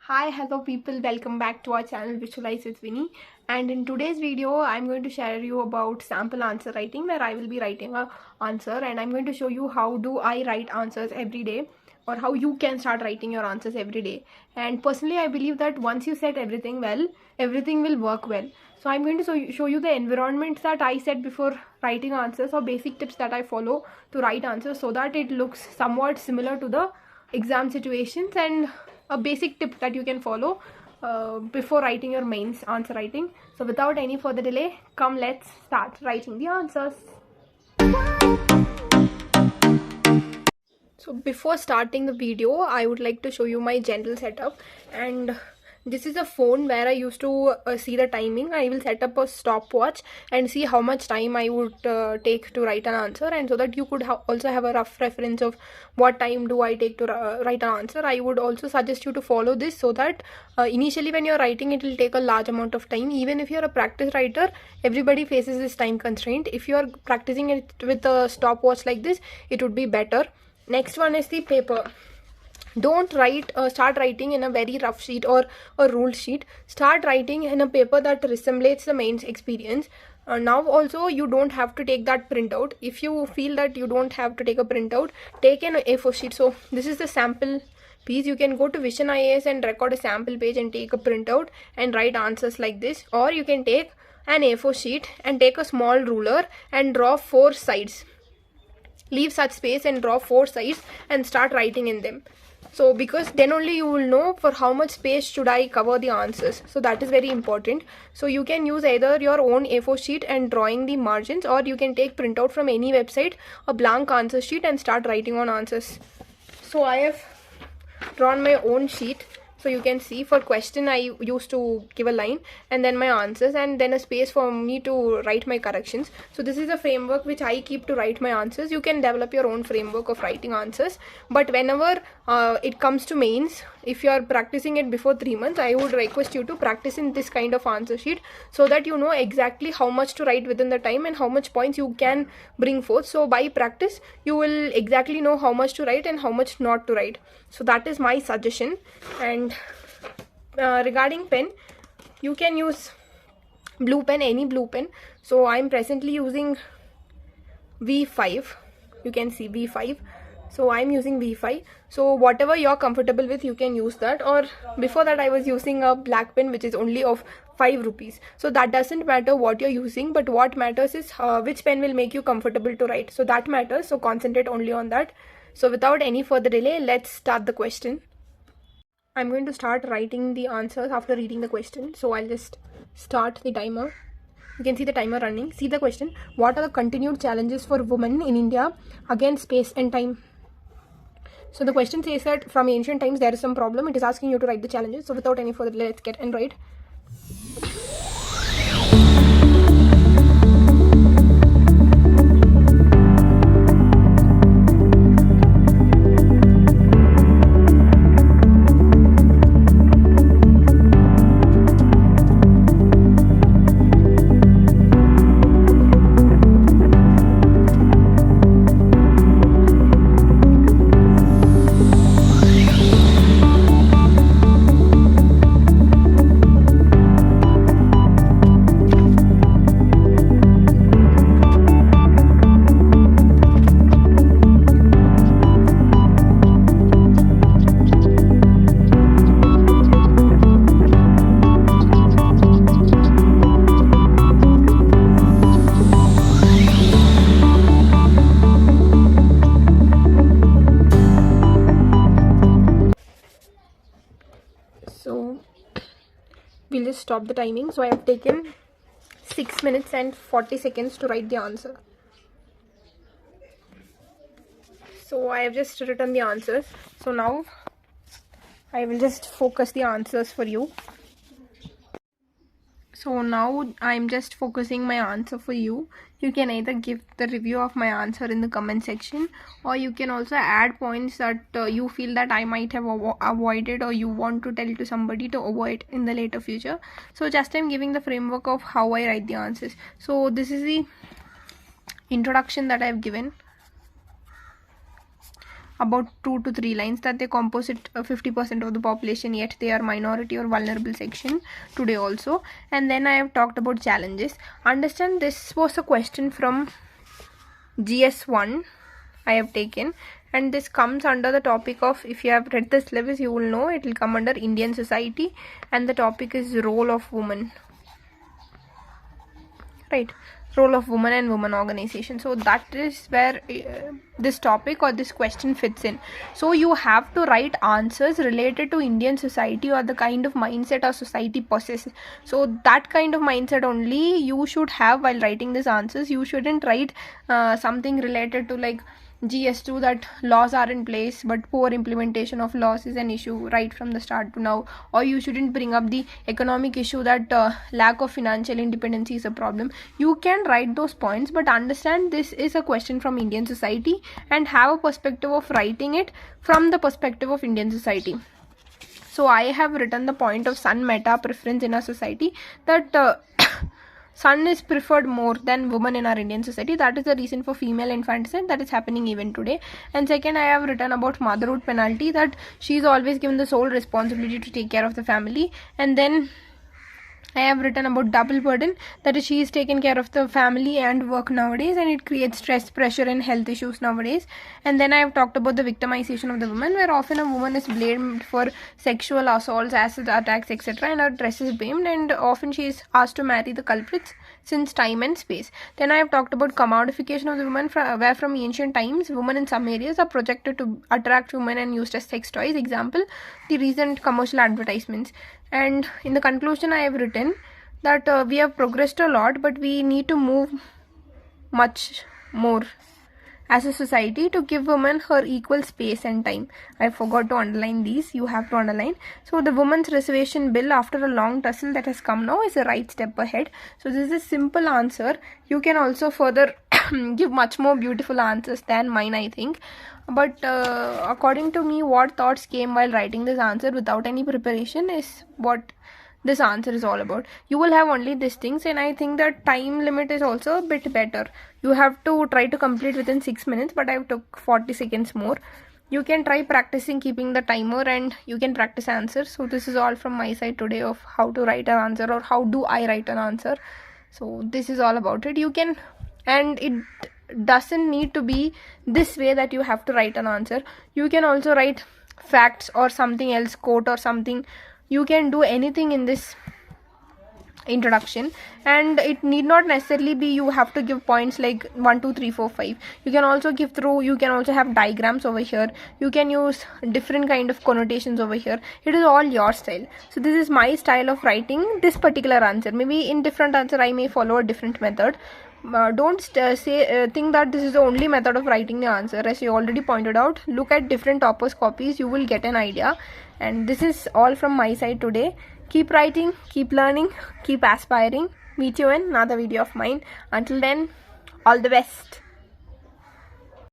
Hi, hello people, welcome back to our channel Visualise with Vini. And in today's video, I'm going to share you about sample answer writing, where I will be writing a answer and I'm going to show you how do I write answers every day, or how you can start writing your answers every day. And personally, I believe that once you set everything well, everything will work well. So I'm going to show you the environment that I set before writing answers, or basic tips that I follow to write answers, so that it looks somewhat similar to the exam situations, and a basic tip that you can follow before writing your mains answer writing. So without any further delay, come let's start writing the answers. So before starting the video, I would like to show you my general setup. And this is a phone where I used to see the timing. I will set up a stopwatch and see how much time I would take to write an answer, and so that you could also have a rough reference of what time do I take to write an answer. I would also suggest you to follow this, so that initially when you're writing, it will take a large amount of time. Even if you're a practice writer, everybody faces this time constraint. If you're practicing it with a stopwatch like this, it would be better. Next one is the paper. Don't start writing in a very rough sheet or a ruled sheet. Start writing in a paper that resembles the mains experience. Now also, you don't have to take that printout. If you feel that you don't have to take a printout, take an A4 sheet. So this is the sample piece. You can go to Vision IAS and record a sample page and take a printout and write answers like this. Or you can take an A4 sheet and take a small ruler and draw 4 sides. Leave such space and draw 4 sides and start writing in them. So because then only you will know for how much space should I cover the answers. So that is very important. So you can use either your own A4 sheet and drawing the margins, or you can take printout from any website, a blank answer sheet, and start writing on answers. So I have drawn my own sheet. So you can see for question I used to give a line and then my answers, and then a space for me to write my corrections. So this is a framework which I keep to write my answers. You can develop your own framework of writing answers, but whenever it comes to mains, if you are practicing it before 3 months, I would request you to practice in this kind of answer sheet, so that you know exactly how much to write within the time and how much points you can bring forth. So by practice, you will exactly know how much to write and how much not to write. So that is my suggestion. And regarding pen, you can use blue pen, any blue pen. So I'm presently using V5. You can see V5. So I'm using V5. So whatever you're comfortable with, you can use that. Or before that, I was using a black pen, which is only of 5 rupees. So that doesn't matter what you're using, but what matters is which pen will make you comfortable to write. So that matters. So concentrate only on that. So without any further delay, let's start the question. I'm going to start writing the answers after reading the question. So I'll just start the timer. You can see the timer running. See the question. What are the continued challenges for women in India against space and time? So the question says that from ancient times there is some problem. It is asking you to write the challenges. So without any further delay, let's get and write. So we'll just stop the timing. So I have taken 6 minutes and 40 seconds to write the answer. So I have just written the answers. So now I will just focus the answers for you. So now I'm just focusing my answer for you. You can either give the review of my answer in the comment section, or you can also add points that you feel that I might have avoided, or you want to tell to somebody to avoid in the later future. So just I'm giving the framework of how I write the answers. So this is the introduction that I've given. about 2 to 3 lines that they composite 50% of the population, yet they are minority or vulnerable section today also. And then I have talked about challenges. Understand, this was a question from GS1 I have taken, and this comes under the topic of, if you have read the syllabus you will know it will come under Indian society, and the topic is role of women, right? Role of women and women organization. So that is where this topic or this question fits in. So you have to write answers related to Indian society or the kind of mindset our society possesses. So that kind of mindset only you should have while writing these answers. You shouldn't write something related to like GS2 that laws are in place but poor implementation of laws is an issue right from the start to now, or you shouldn't bring up the economic issue that lack of financial independence is a problem. You can write those points, but understand this is a question from Indian society and have a perspective of writing it from the perspective of Indian society. So I have written the point of son meta preference in our society, that son is preferred more than woman in our Indian society. That is the reason for female infanticide that is happening even today. And second, I have written about motherhood penalty, that she is always given the sole responsibility to take care of the family. And then I have written about double burden, that is she is taking care of the family and work nowadays, and it creates stress, pressure and health issues nowadays. And then I have talked about the victimization of the woman, where often a woman is blamed for sexual assaults, acid attacks, etc., and her dress is blamed, and often she is asked to marry the culprits since time and space. Then I have talked about commodification of the woman, where from ancient times women in some areas are projected to attract women and used as sex toys. Example, the recent commercial advertisements. And in the conclusion I have written that we have progressed a lot, but we need to move much more as a society to give women her equal space and time. I forgot to underline these, you have to underline. So the women's reservation bill, after a long tussle that has come now, is a right step ahead. So this is a simple answer. You can also further give much more beautiful answers than mine, I think. But according to me, what thoughts came while writing this answer without any preparation is what this answer is all about. You will have only these things, and I think that time limit is also a bit better. You have to try to complete within 6 minutes, but I took 40 seconds more. You can try practicing keeping the timer, and you can practice answers. So this is all from my side today of how to write an answer, or how do I write an answer. So this is all about it. You can, and it doesn't need to be this way that you have to write an answer. You can also write facts or something else, quote or something. You can do anything in this introduction, and it need not necessarily be you have to give points like 1 2 3 4 5. You can also give through, you can also have diagrams over here, you can use different kind of connotations over here. It is all your style. So this is my style of writing this particular answer. Maybe in different answer I may follow a different method. Don't think that this is the only method of writing the answer. As you already pointed out, look at different toppers copies, you will get an idea. And this is all from my side today. Keep writing, keep learning, keep aspiring. Meet you in another video of mine. Until then, all the best.